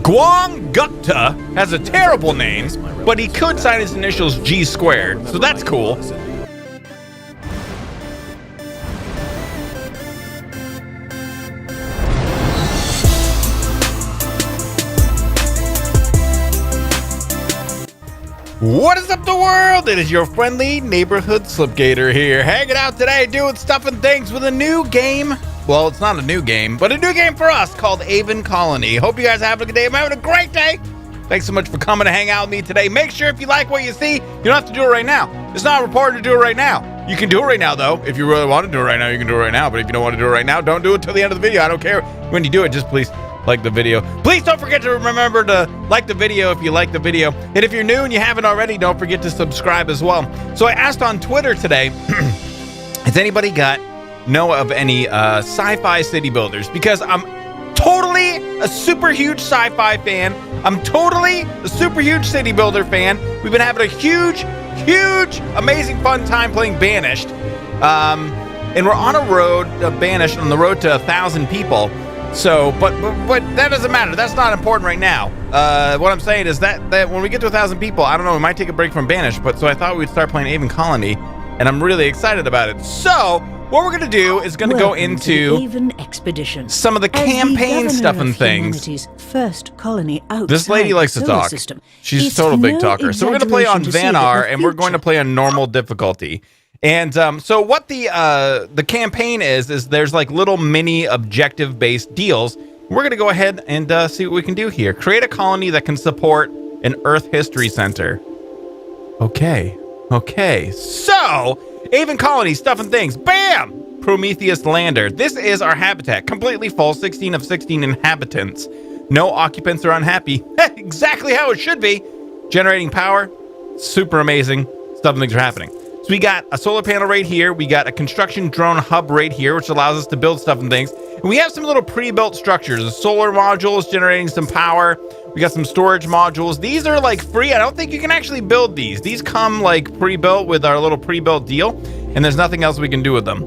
Guangutta has a terrible name, but he could sign his initials G squared, so that's cool. What is up, the world? It is your friendly neighborhood Sl1pg8r here, hanging out today, doing stuff and things with a new game. Well, it's not a new game, but a new game for us called Aven Colony. Hope you guys are having a good day. I'm having a great day. Thanks so much for coming to hang out with me today. Make sure if you like what you see, you don't have to do it right now. It's not important to do it right now. You can do it right now, though. If you really want to do it right now, you can do it right now. But if you don't want to do it right now, don't do it till the end of the video. I don't care when you do it. Just please like the video. Please don't forget to remember to like the video if you like the video. And if you're new and you haven't already, don't forget to subscribe as well. So I asked on Twitter today, has anybody know of any sci-fi city builders? Because I'm totally a super huge sci-fi fan. I'm totally a super huge city builder fan. We've been having a huge, amazing fun time playing Banished. And we're on a road, Banished, on the road to 1,000 people. So, but that doesn't matter. That's not important right now. What I'm saying is that when we get to 1,000 people, I don't know, we might take a break from Banished, but so I thought we'd start playing Aven Colony, and I'm really excited about it. So, what we're gonna do is gonna go into Aven expedition. Some of the campaign stuff and things. First colony This lady likes to talk. She's a total big talker. So we're gonna play on Vanar, and we're going to play on normal difficulty. And so what the campaign is there's like little mini objective-based deals. We're going to go ahead and see what we can do here. Create a colony that can support an Earth History Center. Okay. So, Aven Colony, stuff and things. Bam! Prometheus Lander. This is our habitat. Completely full, 16 of 16 inhabitants. No occupants are unhappy. Exactly how it should be. Generating power. Super amazing. Stuff and things are happening. So we got a solar panel right here. We got a construction drone hub right here, which allows us to build stuff and things. And we have some little pre-built structures. A solar module is generating some power. We got some storage modules. These are like free. I don't think you can actually build these. These come like pre-built with our little pre-built deal. And there's nothing else we can do with them.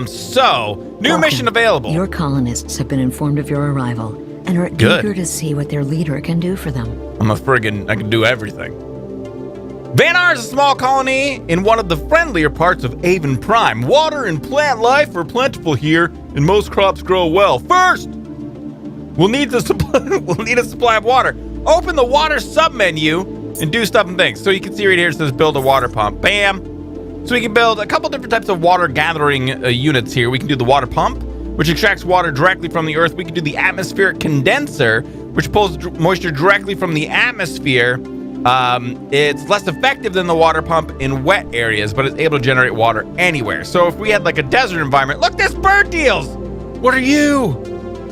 So, new mission available. Your colonists have been informed of your arrival and are eager to see what their leader can do for them. I can do everything. Vanar is a small colony in one of the friendlier parts of Aven Prime. Water and plant life are plentiful here, and most crops grow well. First, we'll need a supply of water. Open the water sub-menu and do stuff and things. So you can see right here it says build a water pump. Bam! So we can build a couple different types of water gathering units here. We can do the water pump, which extracts water directly from the earth. We can do the atmospheric condenser, which pulls moisture directly from the atmosphere. It's less effective than the water pump in wet areas, but it's able to generate water anywhere. So if we had like a desert environment, look, this bird deals. What are you?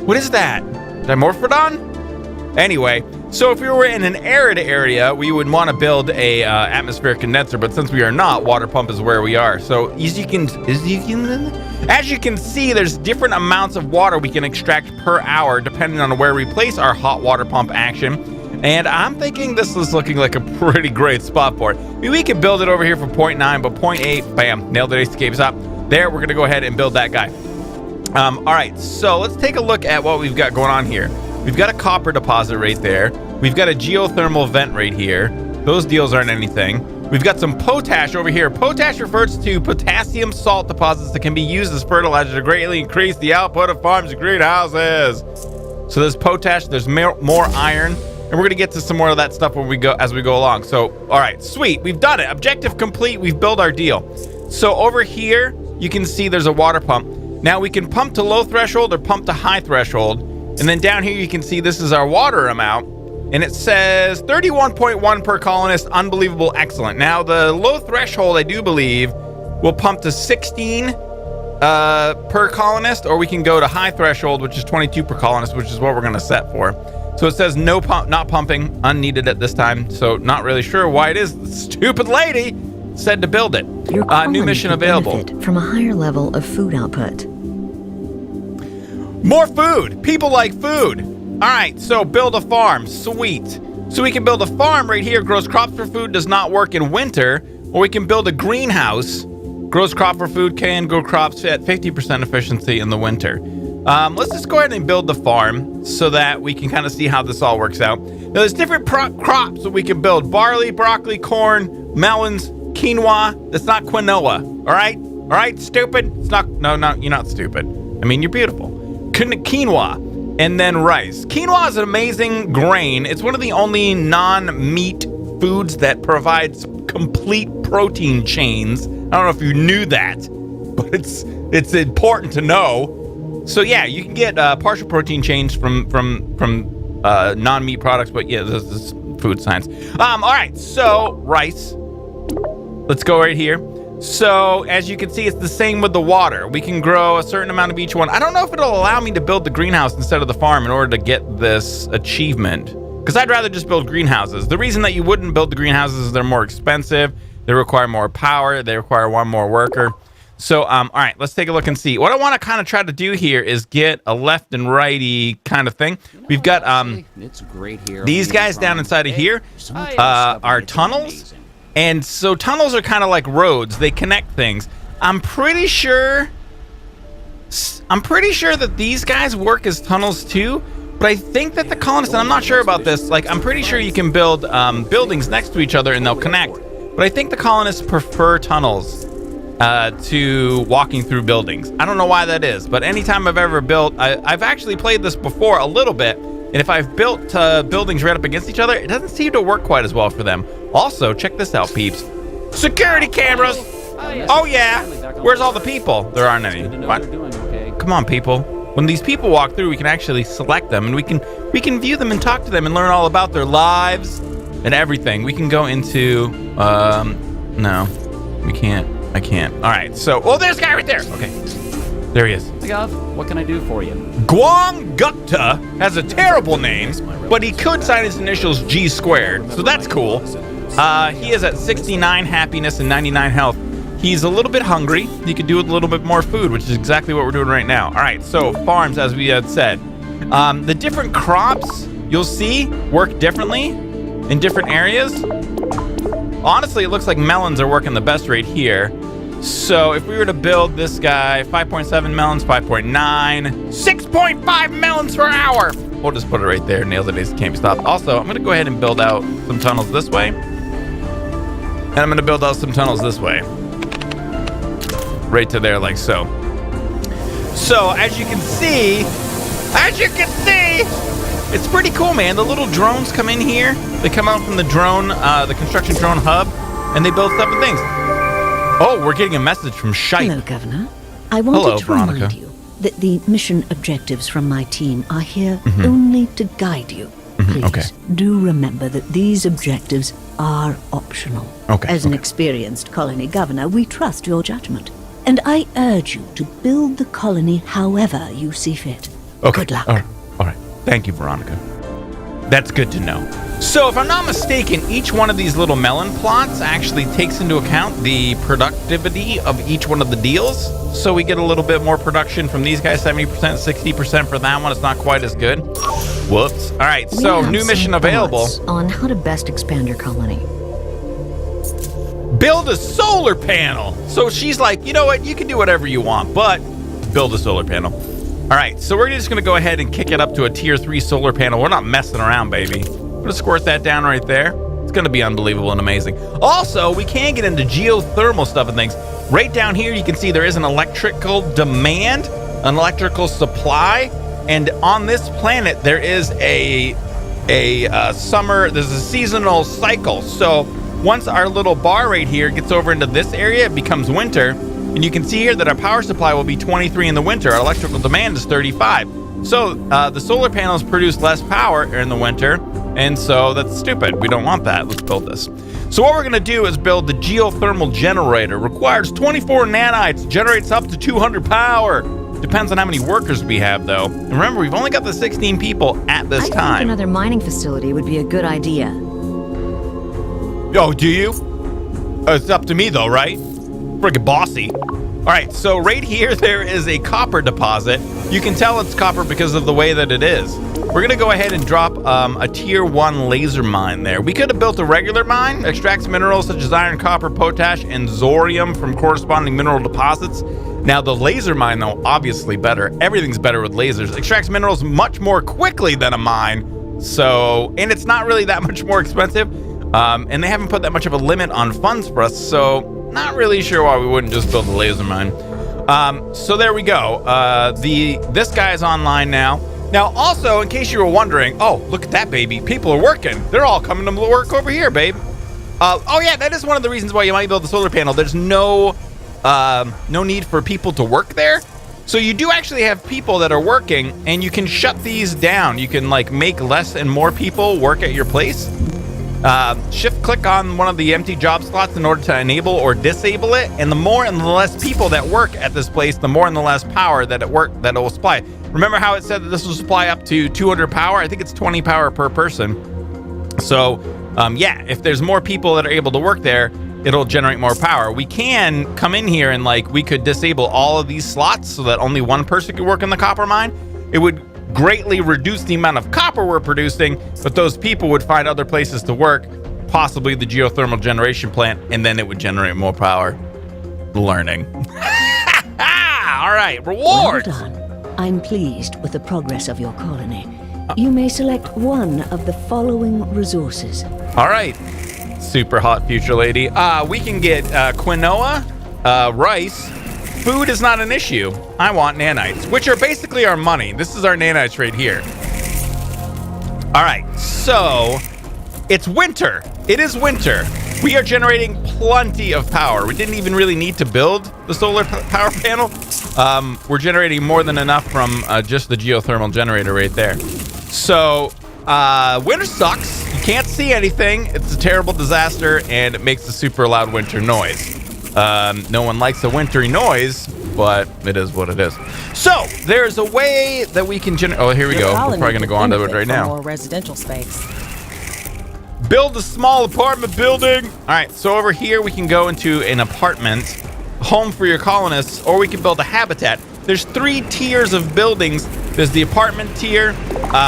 What is that? Did I Morphodon? Anyway, so if we were in an arid area, we would want to build a atmospheric condenser, but since we are not, water pump is where we are. So as you can see, there's different amounts of water we can extract per hour depending on where we place our hot water pump action. And I'm thinking this is looking like a pretty great spot for it. Maybe we could build it over here for 0.9, but 0.8, bam, nailed it, escapes up. There, we're gonna go ahead and build that guy. All right, so let's take a look at what we've got going on here. We've got a copper deposit right there. We've got a geothermal vent right here. Those deals aren't anything. We've got some potash over here. Potash refers to potassium salt deposits that can be used as fertilizer to greatly increase the output of farms and greenhouses. So there's potash, there's more iron. And we're gonna get to some more of that stuff as we go along. So, all right, sweet, we've done it. Objective complete, we've built our deal. So over here, you can see there's a water pump. Now we can pump to low threshold or pump to high threshold. And then down here, you can see this is our water amount. And it says 31.1 per colonist, unbelievable, excellent. Now the low threshold, I do believe, will pump to 16 per colonist, or we can go to high threshold, which is 22 per colonist, which is what we're gonna set for. So it says no pump, not pumping, unneeded at this time. So not really sure why it is. The stupid lady said to build it. New mission available. From a higher level of food output. More food. People like food. All right, so build a farm. Sweet. So we can build a farm right here. Grows crops for food, does not work in winter. Or we can build a greenhouse. Grows crop for food, can grow crops at 50% efficiency in the winter. Let's just go ahead and build the farm so that we can kind of see how this all works out. Now, there's different crops that we can build. Barley, broccoli, corn, melons, quinoa. That's not quinoa, all right? All right, stupid? It's not, no, you're not stupid. I mean, you're beautiful. Quinoa, and then rice. Quinoa is an amazing grain. It's one of the only non-meat foods that provides complete protein chains. I don't know if you knew that, but it's important to know. So yeah, you can get partial protein chains from non-meat products, but yeah, this is food science. All right, so rice. Let's go right here. So as you can see, it's the same with the water. We can grow a certain amount of each one. I don't know if it'll allow me to build the greenhouse instead of the farm in order to get this achievement, because I'd rather just build greenhouses. The reason that you wouldn't build the greenhouses is they're more expensive. They require more power. They require one more worker. So, all right, let's take a look and see. What I want to kind of try to do here is get a left and righty kind of thing. We've got it's great here. These guys down inside of here are tunnels. And so tunnels are kind of like roads. They connect things. I'm pretty sure that these guys work as tunnels too. But I think that the colonists, and I'm not sure about this, like I'm pretty sure you can build buildings next to each other and they'll connect. But I think the colonists prefer tunnels to walking through buildings. I don't know why that is, but anytime I've ever built, I've actually played this before a little bit, and if I've built buildings right up against each other, it doesn't seem to work quite as well for them. Also, check this out, peeps. Security cameras! Oh yeah! Where's all the people? There aren't any. What? Come on, people. When these people walk through, we can actually select them, and we can view them and talk to them and learn all about their lives and everything. We can go into, no, we can't. I can't. All right, so, oh, there's a guy right there. Okay, there he is. Hey, Gov, what can I do for you? Guang Gupta has a terrible name, but he could sign his initials G squared, so that's cool. He is at 69 happiness and 99 health. He's a little bit hungry. He could do with a little bit more food, which is exactly what we're doing right now. All right, so farms, as we had said. The different crops, you'll see, work differently in different areas. Honestly, it looks like melons are working the best right here. So if we were to build this guy, 5.7 melons, 5.9, 6.5 melons per hour. We'll just put it right there. Nailed it. It can't be stopped. Also, I'm going to go ahead and build out some tunnels this way. And I'm going to build out some tunnels this way. Right to there, like so. So as you can see, it's pretty cool, man. The little drones come in here. They come out from the drone, the construction drone hub, and they build stuff and things. Oh, we're getting a message from Shite. Hello, Governor. I wanted Hello, to Veronica. remind you that the mission objectives from my team are here only to guide you. Please, okay. do remember that these objectives are optional. Okay, As an experienced colony governor, we trust your judgment. And I urge you to build the colony however you see fit. Okay. Good luck. All right. Thank you, Veronica. That's good to know. So if I'm not mistaken, each one of these little melon plots actually takes into account the productivity of each one of the deals. So we get a little bit more production from these guys, 70%, 60% for that one. It's not quite as good. Whoops. All right, so We have new mission some available. thoughts on how to best expand your colony. Build a solar panel. So she's like, you know what? You can do whatever you want, but build a solar panel. All right, so we're just going to go ahead and kick it up to a tier 3 solar panel. We're not messing around, baby. We're going to squirt that down right there. It's going to be unbelievable and amazing. Also, we can get into geothermal stuff and things. Right down here, you can see there is an electrical demand, an electrical supply, and on this planet, there is a seasonal cycle. So once our little bar right here gets over into this area, it becomes winter. And you can see here that our power supply will be 23 in the winter. Our electrical demand is 35. So the solar panels produce less power in the winter. And so that's stupid. We don't want that. Let's build this. So what we're going to do is build the geothermal generator. Requires 24 nanites. Generates up to 200 power. Depends on how many workers we have, though. And remember, we've only got the 16 people at this I think time. another mining facility would be a good idea. Oh, do you? It's up to me, though, right? Friggin' bossy. All right, so right here, there is a copper deposit. You can tell it's copper because of the way that it is. we're gonna go ahead and drop a tier 1 laser mine there. We could have built a regular mine, extracts minerals such as iron, copper, potash, and zorium from corresponding mineral deposits. Now the laser mine, though, obviously better. Everything's better with lasers. Extracts minerals much more quickly than a mine. So, and it's not really that much more expensive. And they haven't put that much of a limit on funds for us. So not really sure why we wouldn't just build a laser mine. So there we go. This guy's online now. Now, also, in case you were wondering, oh, look at that, baby. People are working. They're all coming to work over here, babe. Oh yeah, that is one of the reasons why you might build a solar panel. There's no need for people to work there. So you do actually have people that are working, and you can shut these down. You can like make less and more people work at your place. Shift click on one of the empty job slots in order to enable or disable it. And the more and the less people that work at this place, the more and the less power that it will supply. Remember how it said that this will supply up to 200 power? I think it's 20 power per person. So yeah, if there's more people that are able to work there, it'll generate more power. We can come in here and like we could disable all of these slots so that only one person could work in the copper mine. It would greatly reduce the amount of copper we're producing, but those people would find other places to work, possibly the geothermal generation plant, and then it would generate more power. Learning. All right, rewards. Well done. I'm pleased with the progress of your colony. You may select one of the following resources. All right. Super hot future lady. We can get quinoa, rice. Food is not an issue. I want nanites, which are basically our money. This is our nanites right here. All right, so it's winter. It is winter. We are generating plenty of power. We didn't even really need to build the solar power panel. We're generating more than enough from just the geothermal generator right there. So winter sucks. You can't see anything. It's a terrible disaster, and it makes a super loud winter noise. No one likes a wintry noise, but it is what it is. So there's a way that we can generate. Oh, here we go. We're probably gonna go on to it right now. More residential space. Build a small apartment building. All right, so over here we can go into an apartment, home for your colonists, or we can build a habitat. There's 3 tiers of buildings. There's the apartment tier,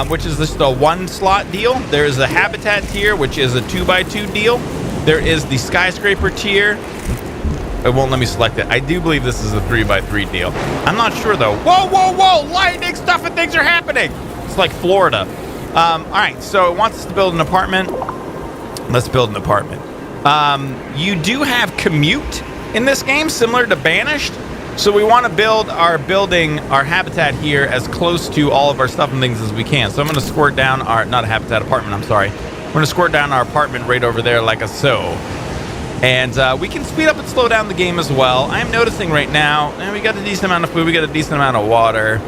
which is just a 1 slot deal. There's a habitat tier, which is a 2x2 deal. There is the skyscraper tier. It won't let me select it. I do believe this is a 3x3 deal. I'm not sure though. Whoa, whoa, whoa! Lightning stuff and things are happening. It's like Florida. All right, so it wants us to build an apartment. Let's build an apartment. You do have commute in this game, similar to Banished. So we want to build our habitat here as close to all of our stuff and things as we can. So I'm going to squirt down our, not a habitat, apartment, I'm sorry. We're going to squirt down our apartment right over there like a so. And we can speed up and slow down the game as well. I'm noticing right now, and we got a decent amount of food, we got a decent amount of water.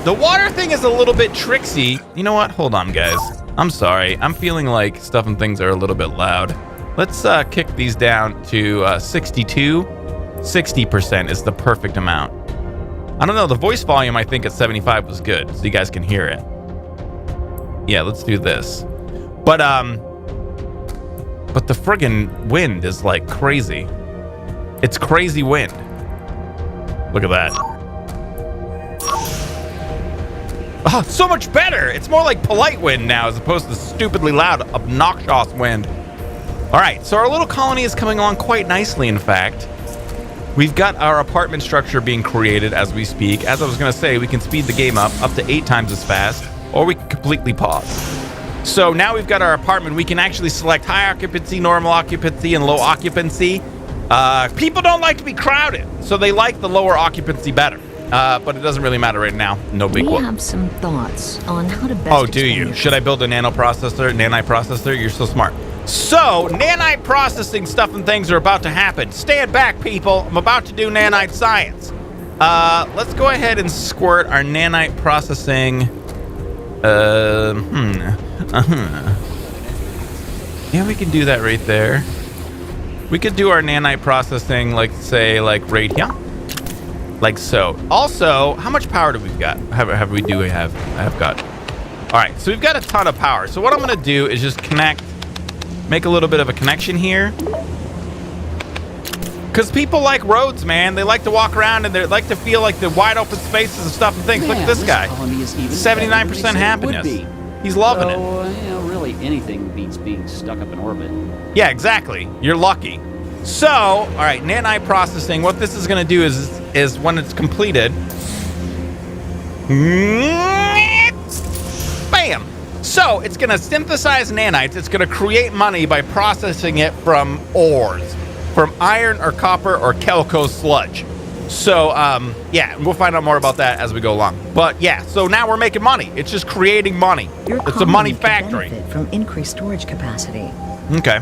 The water thing is a little bit tricksy. You know what? Hold on, guys. I'm sorry. I'm feeling like stuff and things are a little bit loud. Let's kick these down to 62. 60% is the perfect amount. I don't know. The voice volume, I think at 75 was good, so you guys can hear it. Yeah, let's do this. But the friggin' wind is like crazy. It's crazy wind. Look at that. Oh, so much better. It's more like polite wind now as opposed to stupidly loud, obnoxious wind. All right, so our little colony is coming along quite nicely, in fact. We've got our apartment structure being created as we speak. As I was going to say, we can speed the game up to 8 times as fast, or we can completely pause. So now we've got our apartment. We can actually select high occupancy, normal occupancy, and low occupancy. People don't like to be crowded, so they like the lower occupancy better. But it doesn't really matter right now. No big We one. have some thoughts on how to best. Oh, do you? Should I build a nanite processor? You're so smart. So, nanite processing stuff and things are about to happen. Stand back, people. I'm about to do nanite science. Let's go ahead and squirt our nanite processing. Yeah, we can do that right there. We could do our nanite processing, like, say, like right here. Like so. Also, how much power do we got? I've got. All right, so we've got a ton of power. So what I'm going to do is just make a little bit of a connection here. Because people like roads, man. They like to walk around and they like to feel like the wide open spaces and stuff and things. Man, Look at this guy. colony is even 79% happiness. He's loving it. You know, really anything beats being stuck up in orbit. Yeah, exactly. You're lucky. So, all right, nanite processing. What this is going to do is when it's completed. Bam! So, it's going to synthesize nanites. It's going to create money by processing it from ores. From iron or copper or Kelco sludge. So, yeah, we'll find out more about that as we go along. But, yeah, so now we're making money. It's just creating money. It's a money factory. From increased storage capacity. Okay.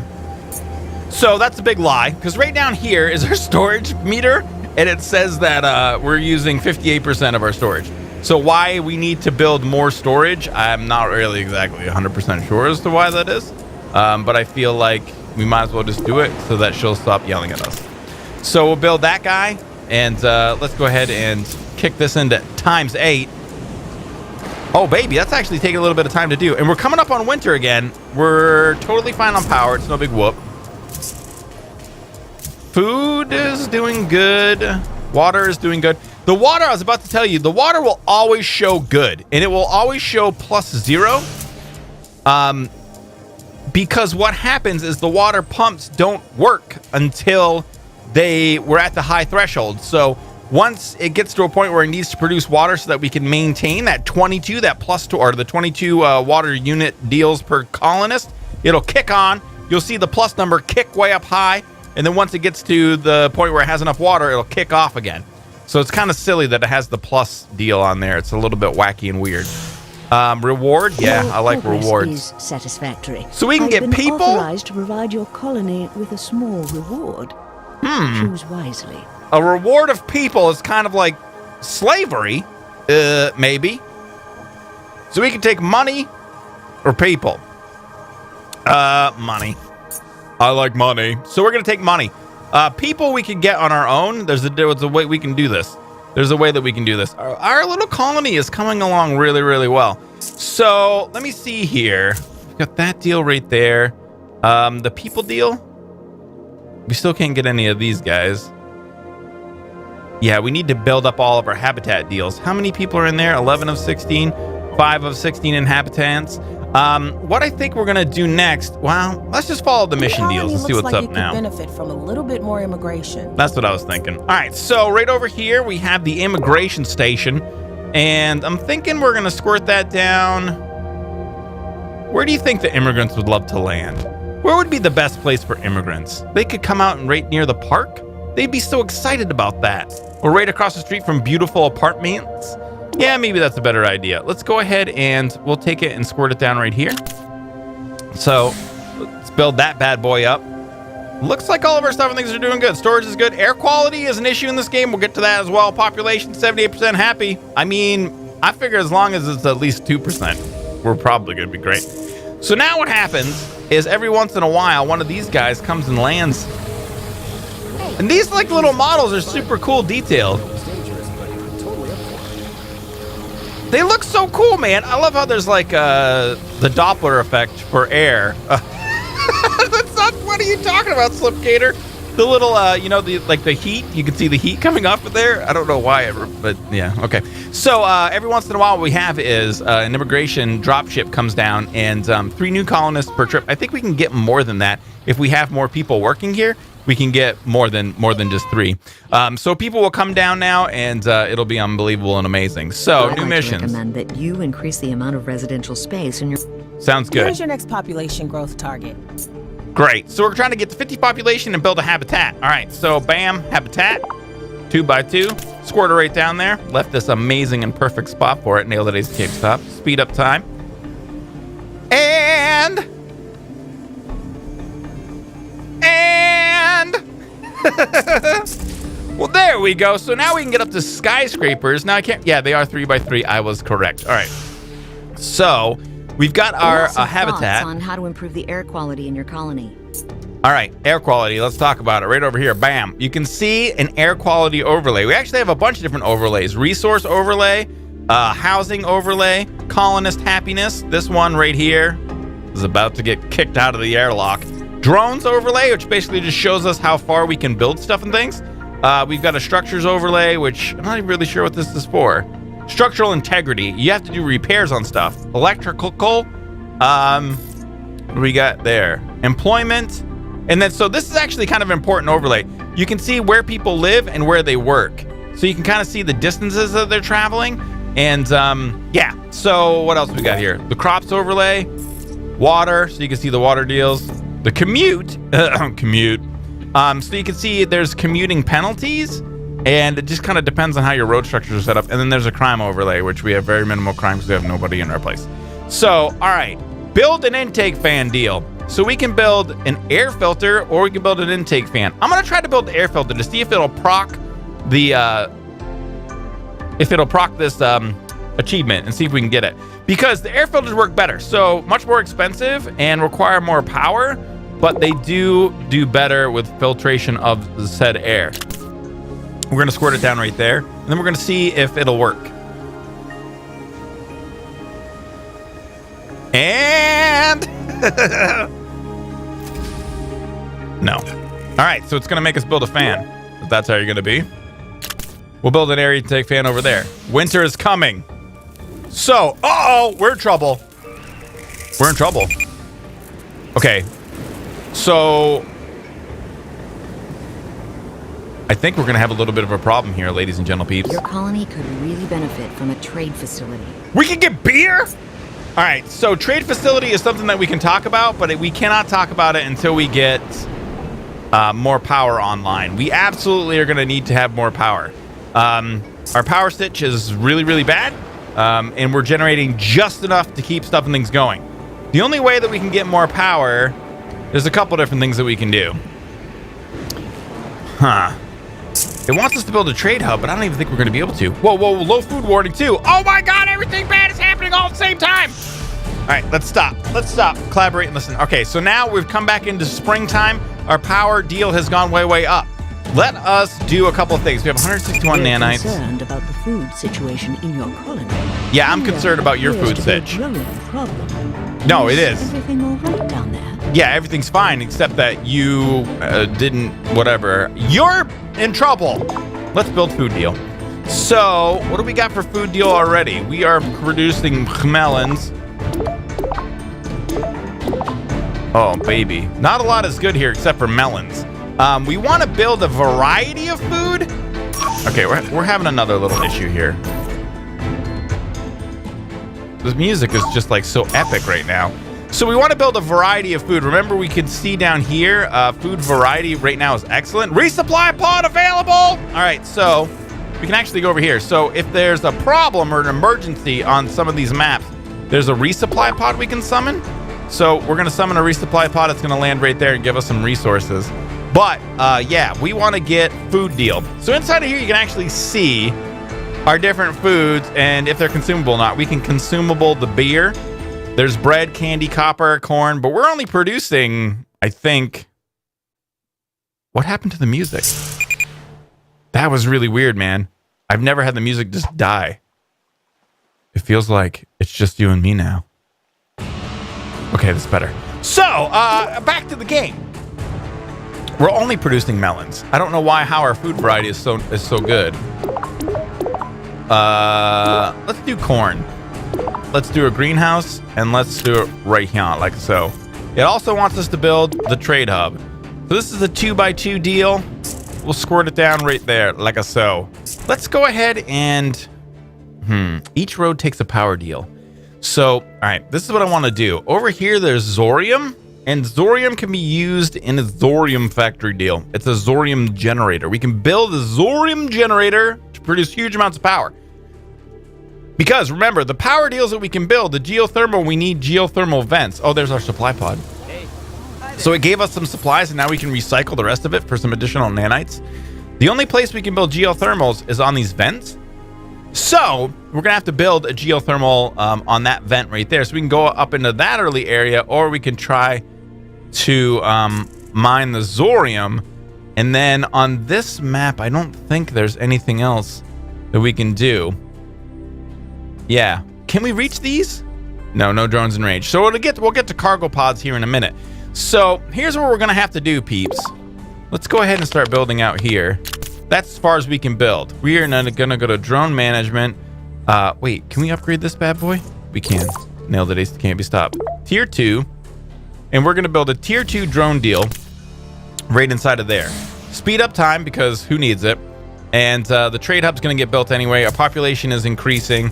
So that's a big lie, because right down here is our storage meter, and it says that we're using 58% of our storage. So why we need to build more storage, I'm not really exactly 100% sure as to why that is. But I feel like we might as well just do it so that she'll stop yelling at us. So we'll build that guy, and let's go ahead and kick this into ×8. Oh, baby, that's actually taking a little bit of time to do. And we're coming up on winter again. We're totally fine on power. It's no big whoop. Food is doing good. Water is doing good. The water, I was about to tell you, the water will always show good. And it will always show +0. Because what happens is the water pumps don't work until we're at the high threshold. So once it gets to a point where it needs to produce water so that we can maintain that 22, that +2, or the 22 water unit deals per colonist, it'll kick on. You'll see the plus number kick way up high. And then once it gets to the point where it has enough water, it'll kick off again. So it's kind of silly that it has the plus deal on there. It's a little bit wacky and weird. Reward? Yeah, I like rewards. Is satisfactory. So we can get people? Authorized to provide your colony with a small reward. Choose wisely. A reward of people is kind of like slavery, maybe. So we can take money or people. Money. I like money. So we're going to take money. People we can get on our own. There's a way we can do this. There's a way that we can do this. Our little colony is coming along really, really well. So let me see here. We've got that deal right there. The people deal. We still can't get any of these guys. Yeah, we need to build up all of our habitat deals. How many people are in there? 11 of 16. 5 of 16 inhabitants. What I think we're gonna do next, well, let's just follow the mission deals and see what's up now. Benefit from a little bit more immigration. That's what I was thinking. All right, so right over here we have the immigration station, and I'm thinking we're gonna squirt that down. Where do you think the immigrants would love to land? Where would be the best place for immigrants? They could come out and right near the park. They'd be so excited about that. Or right across the street from beautiful apartments. Yeah, maybe that's a better idea. Let's go ahead and we'll take it and squirt it down right here. So let's build that bad boy up. Looks like all of our stuff and things are doing good. Storage is good. Air quality is an issue in this game. We'll get to that as well. Population, 78% happy. I mean, I figure as long as it's at least 2%, we're probably going to be great. So now what happens is every once in a while, one of these guys comes and lands. And these like little models are super cool detailed. They look so cool, man. I love how there's like the Doppler effect for air. That's not, what are you talking about, Sl1pg8r? The little, you know, the heat. You can see the heat coming off of there. I don't know why ever, but yeah, okay. So every once in a while what we have is an immigration dropship comes down and 3 new colonists per trip. I think we can get more than that. If we have more people working here, we can get more than just 3. So people will come down now, and it'll be unbelievable and amazing. So new missions. I recommend that you increase the amount of residential space in your. Sounds good. Here's your next population growth target. Great. So we're trying to get to 50 population and build a habitat. All right. So bam, habitat, 2 by 2. Squirt it right down there. Left this amazing and perfect spot for it. Nailed it. Escape stop. Speed up time. And. Well, there we go. So now we can get up to skyscrapers. Now I can't. Yeah, they are 3 by 3. I was correct. All right. So we've got our habitat. On how to improve the air quality in your colony. All right, air quality. Let's talk about it right over here. Bam. You can see an air quality overlay. We actually have a bunch of different overlays. Resource overlay, housing overlay, colonist happiness. This one right here is about to get kicked out of the airlock. drones overlay, which basically just shows us how far we can build stuff and things. We've got a structures overlay, which I'm not even really sure what this is for. Structural integrity. You have to do repairs on stuff. Electrical. What do we got there? Employment. And then, so this is actually kind of an important overlay. You can see where people live and where they work. So you can kind of see the distances that they're traveling. And yeah, so what else we got here? The crops overlay, water, so you can see the water deals. The commute, so you can see there's commuting penalties, and it just kind of depends on how your road structures are set up. And then there's a crime overlay, which we have very minimal crime because we have nobody in our place. So, all right, build an intake fan deal. So we can build an air filter, or we can build an intake fan. I'm gonna try to build the air filter to see if it'll proc the this achievement and see if we can get it, because the air filters work better, so much more expensive and require more power, but they do better with filtration of the said air. We're gonna squirt it down right there, and then we're gonna see if it'll work. And no. All right, so it's gonna make us build a fan, if that's how you're gonna be. We'll build an air intake fan over there. Winter is coming. So, we're in trouble. We're in trouble. Okay. So, I think we're going to have a little bit of a problem here, ladies and gentle peeps. Your colony could really benefit from a trade facility. We can get beer? All right, so trade facility is something that we can talk about, but we cannot talk about it until we get more power online. We absolutely are going to need to have more power. Our power stitch is really, really bad, and we're generating just enough to keep stuff and things going. The only way that we can get more power, there's a couple different things that we can do. It wants us to build a trade hub, but I don't even think we're going to be able to. Whoa, low food warning too. Oh my God, everything bad is happening all at the same time. All right, let's stop. Collaborate and listen. Okay, so now we've come back into springtime. Our power deal has gone way up. Let us do a couple of things. We have 161 nanites. You're concerned about the food situation in your colony. Yeah, I'm concerned about your food sitch. No, it is. Everything all right down there? Yeah, everything's fine, except that you didn't, whatever. You're in trouble. Let's build food deal. So, what do we got for food deal already? We are producing melons. Oh, baby. Not a lot is good here except for melons. We want to build a variety of food. Okay, we're having another little issue here. This music is just like so epic right now. So we want to build a variety of food. Remember, we can see down here, food variety right now is excellent. Resupply pod available. All right, so we can actually go over here. So if there's a problem or an emergency on some of these maps, there's a resupply pod we can summon. So we're going to summon a resupply pod. It's going to land right there and give us some resources. But yeah, we want to get food deal. So inside of here, you can actually see our different foods and if they're consumable or not. We can consumable the beer. There's bread, candy, copper, corn, but we're only producing, I think. What happened to the music? That was really weird, man. I've never had the music just die. It feels like it's just you and me now. Okay, that's better. So, back to the game. We're only producing melons. I don't know how our food variety is so good. Let's do corn. Let's do a greenhouse, and let's do it right here, like so. It also wants us to build the trade hub. So this is a 2x2 deal. We'll squirt it down right there, like so. Let's go ahead and... Each road takes a power deal. So, all right, this is what I want to do. Over here, there's Zorium, and Zorium can be used in a Zorium factory deal. It's a Zorium generator. We can build a Zorium generator to produce huge amounts of power. Because remember, the power deals that we can build, the geothermal, we need geothermal vents. Oh, there's our supply pod. So it gave us some supplies, and now we can recycle the rest of it for some additional nanites. The only place we can build geothermals is on these vents. So we're gonna have to build a geothermal on that vent right there. So we can go up into that early area, or we can try to mine the Zorium. And then on this map, I don't think there's anything else that we can do. Yeah, can we reach these? No drones in range. So we'll get to cargo pods here in a minute. So here's what we're gonna have to do, peeps. Let's go ahead and start building out here. That's as far as we can build. We are gonna go to drone management. Wait, can we upgrade this bad boy? We can. Nailed it, Ace. Can't be stopped. Tier 2. And we're gonna build a tier 2 drone deal right inside of there. Speed up time because who needs it? And the trade hub's gonna get built anyway. Our population is increasing.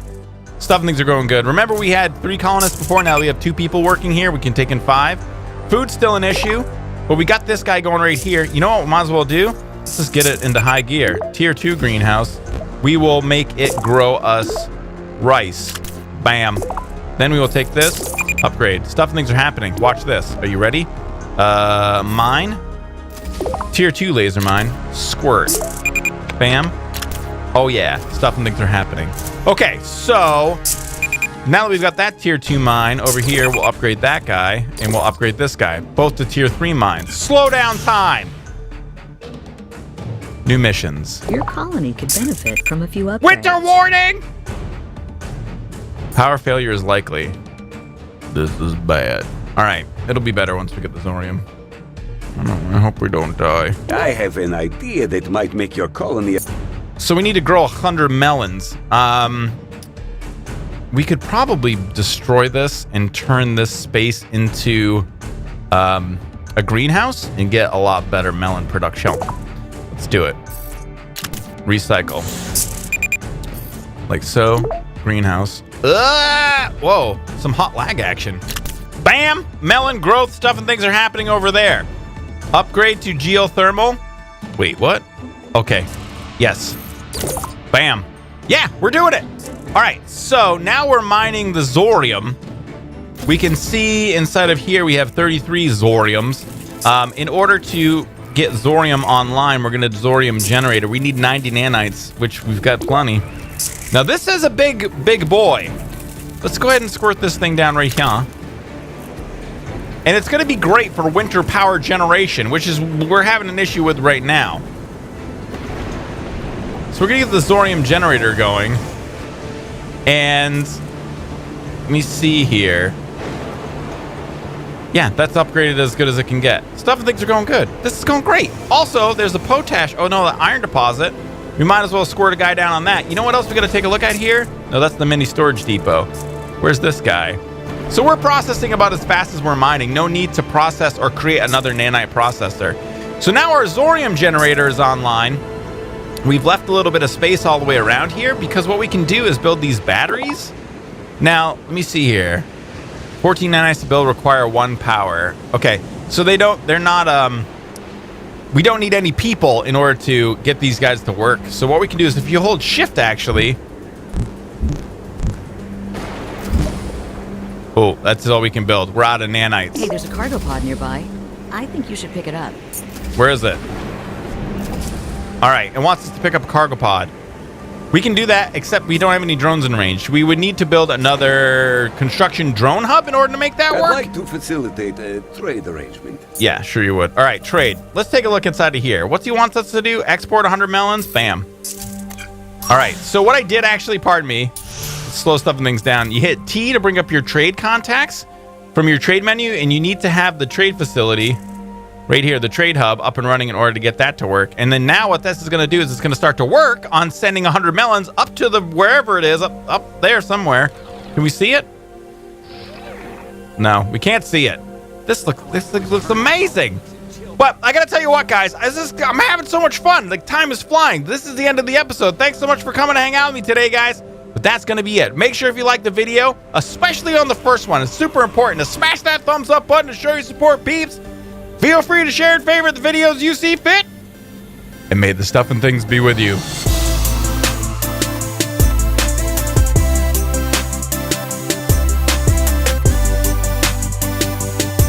Stuff and things are going good. Remember, we had 3 colonists before. Now we have 2 people working here. We can take in 5. Food's still an issue, but we got this guy going right here. You know what we might as well do? Let's just get it into high gear. Tier 2 greenhouse. We will make it grow us rice. Bam. Then we will take this. Upgrade. Stuff and things are happening. Watch this. Are you ready? Mine. Tier 2 laser mine. Squirt. Bam. Oh yeah. Stuff and things are happening. Okay, so now that we've got that tier 2 mine over here, we'll upgrade that guy and we'll upgrade this guy. Both to tier 3 mines. Slow down time. New missions. Your colony could benefit from a few upgrades. Winter warning! Power failure is likely. This is bad. All right, it'll be better once we get the Zorium. I hope we don't die. I have an idea that might make your colony... So we need to grow 100 melons. We could probably destroy this and turn this space into a greenhouse and get a lot better melon production. Let's do it. Recycle. Like so. Greenhouse. Whoa, some hot lag action. Bam! Melon growth stuff and things are happening over there. Upgrade to geothermal. Wait, what? Okay. Yes. Bam. Yeah, we're doing it. All right, so now we're mining the Zorium. We can see inside of here we have 33 Zoriums. In order to get Zorium online, we're going to Zorium generator. We need 90 nanites, which we've got plenty. Now this is a big boy. Let's go ahead and squirt this thing down right here. And it's going to be great for winter power generation, which is we're having an issue with right now. So we're going to get the Zorium generator going. And let me see here. Yeah, that's upgraded as good as it can get. Stuff and things are going good. This is going great. Also, there's a potash. Oh no, the iron deposit. We might as well squirt a guy down on that. You know what else we got to take a look at here? No, that's the mini storage depot. Where's this guy? So we're processing about as fast as we're mining. No need to process or create another nanite processor. So now our Zorium generator is online. We've left a little bit of space all the way around here because what we can do is build these batteries. Now, let me see here. 14 nanites to build require 1 power. Okay, so they're not, we don't need any people in order to get these guys to work. So what we can do is if you hold shift actually. Oh, that's all we can build. We're out of nanites. Hey, there's a cargo pod nearby. I think you should pick it up. Where is it? All right, it wants us to pick up a cargo pod. We can do that, except we don't have any drones in range. We would need to build another construction drone hub in order to make that work. I'd like to facilitate a trade arrangement. Yeah, sure you would. All right, trade. Let's take a look inside of here. What's he wants us to do? Export 100 melons? Bam. All right, so what I did actually, pardon me, slow stuff and things down. You hit T to bring up your trade contacts from your trade menu, and you need to have the trade facility right here, the trade hub, up and running in order to get that to work. And then now what this is going to do is it's going to start to work on sending 100 melons up to the wherever it is, up there somewhere. Can we see it? No, we can't see it. This looks amazing. But I gotta tell you what, guys, I'm having so much fun. Like, time is flying. This is the end of the episode. Thanks so much for coming to hang out with me today, guys. But that's gonna be it. Make sure if you like the video, especially on the first one, it's super important to smash that thumbs up button to show your support, peeps. Feel free to share and favorite the videos you see fit. And may the stuff and things be with you.